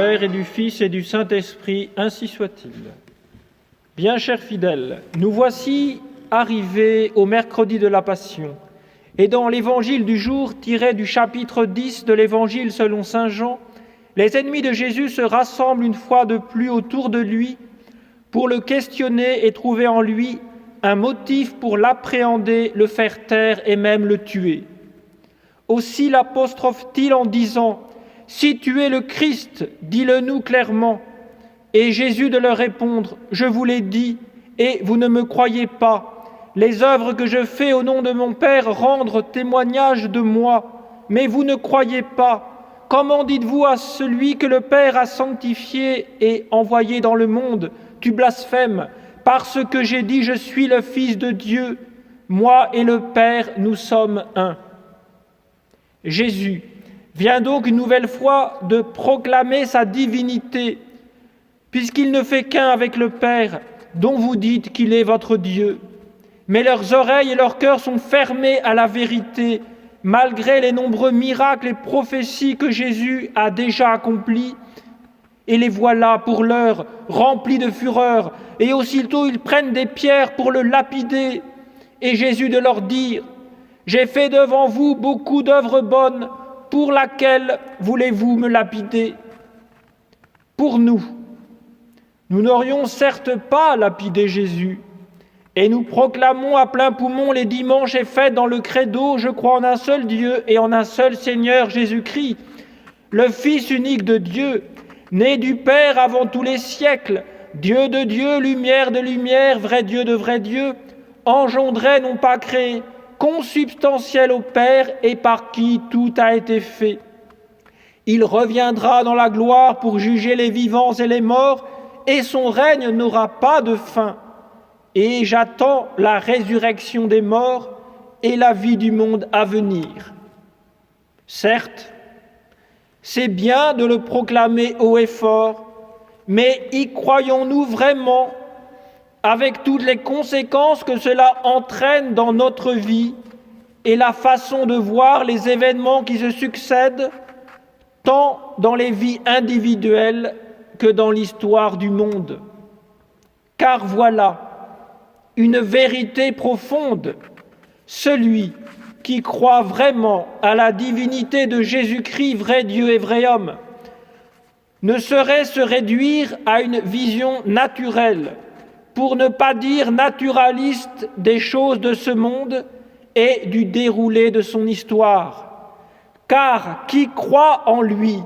Père et du Fils et du Saint-Esprit, ainsi soit-il. Bien chers fidèles, nous voici arrivés au mercredi de la Passion. Et dans l'évangile du jour, tiré du chapitre 10 de l'évangile selon saint Jean, les ennemis de Jésus se rassemblent une fois de plus autour de lui pour le questionner et trouver en lui un motif pour l'appréhender, le faire taire et même le tuer. Aussi l'apostrophe-t-il en disant « Si tu es le Christ, dis-le-nous clairement ». Et Jésus de leur répondre « Je vous l'ai dit, et vous ne me croyez pas. Les œuvres que je fais au nom de mon Père rendent témoignage de moi, mais vous ne croyez pas. Comment dites-vous à celui que le Père a sanctifié et envoyé dans le monde, tu blasphèmes, parce que j'ai dit je suis le Fils de Dieu, moi et le Père, nous sommes un. » Jésus vient donc une nouvelle fois de proclamer sa divinité, puisqu'il ne fait qu'un avec le Père, dont vous dites qu'il est votre Dieu. Mais leurs oreilles et leurs cœurs sont fermés à la vérité, malgré les nombreux miracles et prophéties que Jésus a déjà accomplis. Et les voilà pour l'heure remplis de fureur, et aussitôt ils prennent des pierres pour le lapider. Et Jésus de leur dire « J'ai fait devant vous beaucoup d'œuvres bonnes, pour laquelle voulez-vous me lapider ?» Pour nous n'aurions certes pas lapidé Jésus, et nous proclamons à plein poumon les dimanches et fêtes dans le credo « Je crois en un seul Dieu et en un seul Seigneur Jésus-Christ, le Fils unique de Dieu, né du Père avant tous les siècles, Dieu de Dieu, lumière de lumière, vrai Dieu de vrai Dieu, engendré, non pas créé, consubstantiel au Père et par qui tout a été fait. Il reviendra dans la gloire pour juger les vivants et les morts, et son règne n'aura pas de fin. Et j'attends la résurrection des morts et la vie du monde à venir. » Certes, c'est bien de le proclamer haut et fort, mais y croyons-nous vraiment, avec toutes les conséquences que cela entraîne dans notre vie et la façon de voir les événements qui se succèdent, tant dans les vies individuelles que dans l'histoire du monde. Car voilà une vérité profonde, celui qui croit vraiment à la divinité de Jésus-Christ, vrai Dieu et vrai homme, ne saurait se réduire à une vision naturelle, pour ne pas dire naturaliste, des choses de ce monde et du déroulé de son histoire. Car qui croit en lui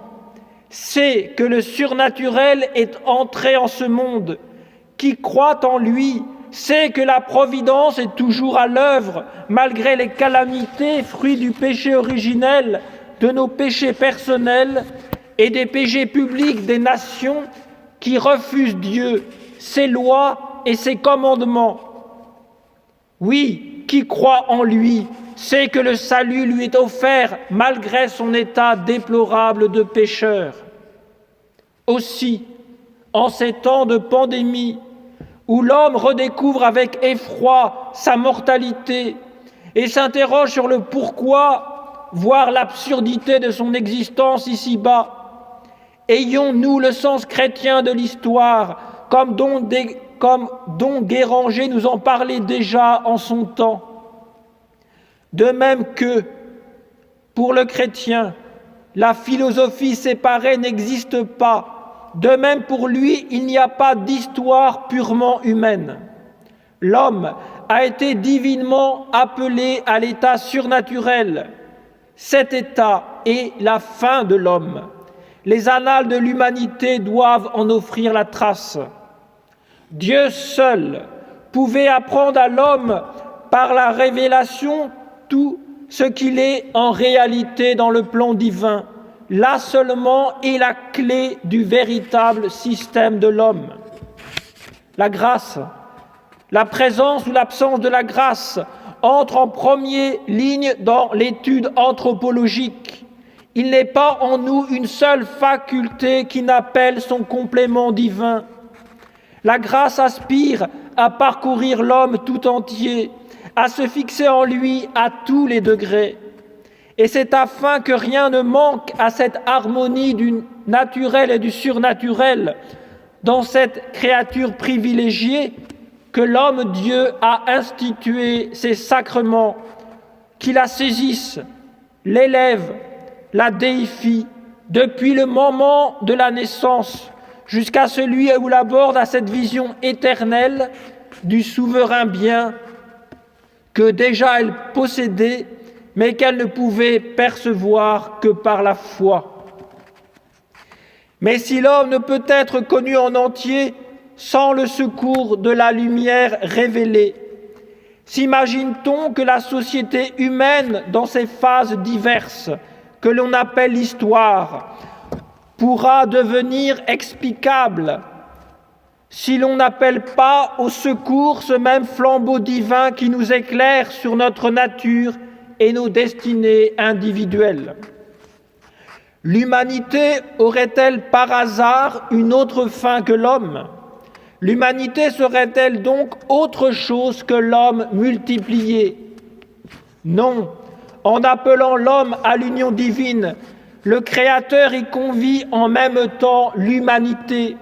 sait que le surnaturel est entré en ce monde. Qui croit en lui sait que la providence est toujours à l'œuvre, malgré les calamités, fruits du péché originel, de nos péchés personnels et des péchés publics des nations qui refusent Dieu, ses lois et ses commandements. Oui, qui croit en lui sait que le salut lui est offert malgré son état déplorable de pécheur. Aussi, en ces temps de pandémie, où l'homme redécouvre avec effroi sa mortalité et s'interroge sur le pourquoi, voire l'absurdité de son existence ici-bas, ayons-nous le sens chrétien de l'histoire, comme dont Guéranger nous en parlait déjà en son temps. De même que, pour le chrétien, la philosophie séparée n'existe pas, de même pour lui, il n'y a pas d'histoire purement humaine. L'homme a été divinement appelé à l'état surnaturel. Cet état est la fin de l'homme. Les annales de l'humanité doivent en offrir la trace. Dieu seul pouvait apprendre à l'homme par la révélation tout ce qu'il est en réalité dans le plan divin. Là seulement est la clé du véritable système de l'homme. La grâce, la présence ou l'absence de la grâce entre en première ligne dans l'étude anthropologique. Il n'est pas en nous une seule faculté qui n'appelle son complément divin. La grâce aspire à parcourir l'homme tout entier, à se fixer en lui à tous les degrés. Et c'est afin que rien ne manque à cette harmonie du naturel et du surnaturel dans cette créature privilégiée que l'homme-Dieu a institué ces sacrements, qui la saisissent, l'élèvent, la déifient, depuis le moment de la naissance jusqu'à celui où l'aborde à cette vision éternelle du souverain bien que déjà elle possédait, mais qu'elle ne pouvait percevoir que par la foi. Mais si l'homme ne peut être connu en entier sans le secours de la lumière révélée, s'imagine-t-on que la société humaine, dans ses phases diverses, que l'on appelle l'histoire, pourra devenir explicable si l'on n'appelle pas au secours ce même flambeau divin qui nous éclaire sur notre nature et nos destinées individuelles? L'humanité aurait-elle par hasard une autre fin que l'homme? L'humanité serait-elle donc autre chose que l'homme multiplié? Non, en appelant l'homme à l'union divine, le Créateur y convie en même temps l'humanité.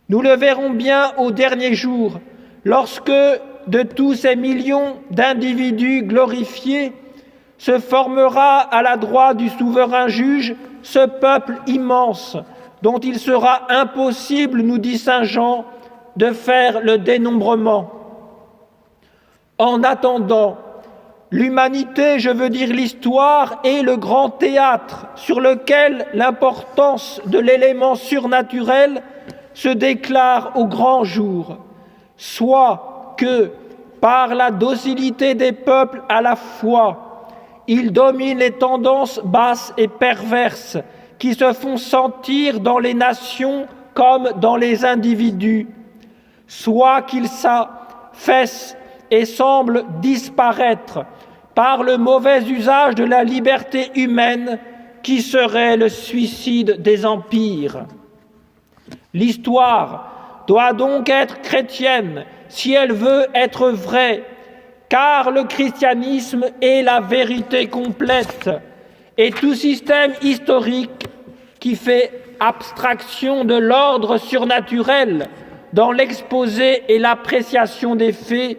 Nous le verrons bien au dernier jour, lorsque de tous ces millions d'individus glorifiés se formera à la droite du souverain juge ce peuple immense dont il sera impossible, nous dit saint Jean, de faire le dénombrement. En attendant, l'humanité, je veux dire l'histoire, est le grand théâtre sur lequel l'importance de l'élément surnaturel se déclare au grand jour, soit que, par la docilité des peuples à la foi, il domine les tendances basses et perverses qui se font sentir dans les nations comme dans les individus, soit qu'il s'affaisse et semble disparaître par le mauvais usage de la liberté humaine qui serait le suicide des empires. L'histoire doit donc être chrétienne si elle veut être vraie, car le christianisme est la vérité complète et tout système historique qui fait abstraction de l'ordre surnaturel dans l'exposé et l'appréciation des faits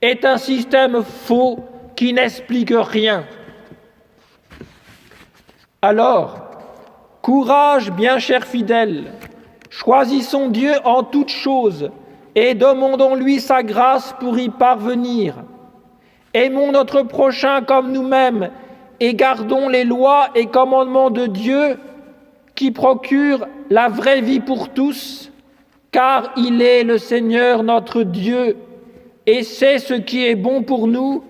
est un système faux qui n'explique rien. Alors, courage, bien chers fidèles, choisissons Dieu en toutes choses et demandons-lui sa grâce pour y parvenir. Aimons notre prochain comme nous-mêmes et gardons les lois et commandements de Dieu qui procurent la vraie vie pour tous, car il est le Seigneur notre Dieu et c'est ce qui est bon pour nous,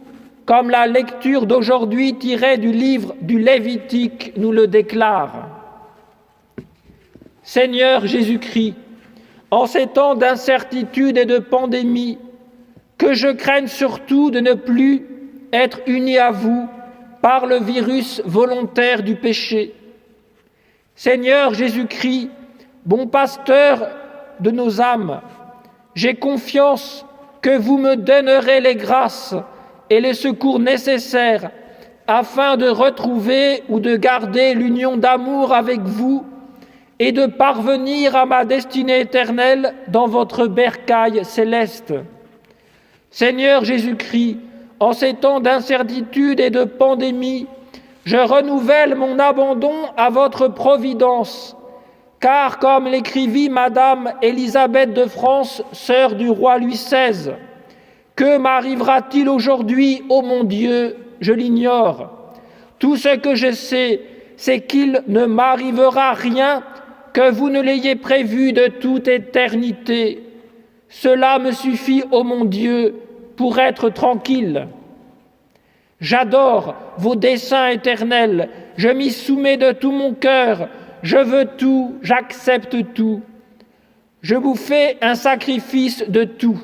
comme la lecture d'aujourd'hui tirée du livre du Lévitique nous le déclare. Seigneur Jésus-Christ, en ces temps d'incertitude et de pandémie, que je craigne surtout de ne plus être uni à vous par le virus volontaire du péché. Seigneur Jésus-Christ, bon pasteur de nos âmes, j'ai confiance que vous me donnerez les grâces et les secours nécessaires afin de retrouver ou de garder l'union d'amour avec vous et de parvenir à ma destinée éternelle dans votre bercail céleste. Seigneur Jésus-Christ, en ces temps d'incertitude et de pandémie, je renouvelle mon abandon à votre providence, car comme l'écrivit Madame Élisabeth de France, sœur du roi Louis XVI, que m'arrivera-t-il aujourd'hui, ô mon Dieu, je l'ignore. Tout ce que je sais, c'est qu'il ne m'arrivera rien que vous ne l'ayez prévu de toute éternité. Cela me suffit, ô mon Dieu, pour être tranquille. J'adore vos desseins éternels, je m'y soumets de tout mon cœur, je veux tout, j'accepte tout. Je vous fais un sacrifice de tout.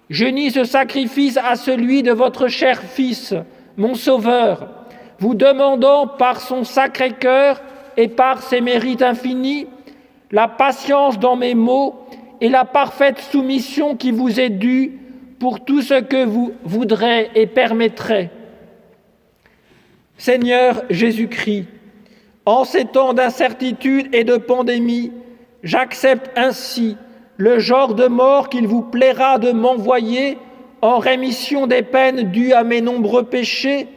J'unis ce sacrifice à celui de votre cher Fils, mon Sauveur, vous demandant par son sacré cœur et par ses mérites infinis, la patience dans mes maux et la parfaite soumission qui vous est due pour tout ce que vous voudrez et permettrez. Seigneur Jésus-Christ, en ces temps d'incertitude et de pandémie, j'accepte ainsi le genre de mort qu'il vous plaira de m'envoyer en rémission des peines dues à mes nombreux péchés,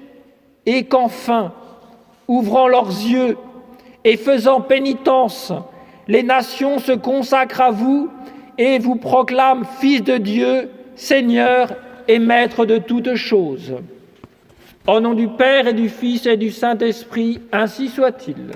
et qu'enfin, ouvrant leurs yeux et faisant pénitence, les nations se consacrent à vous et vous proclament Fils de Dieu, Seigneur et Maître de toutes choses. Au nom du Père et du Fils et du Saint-Esprit, ainsi soit-il.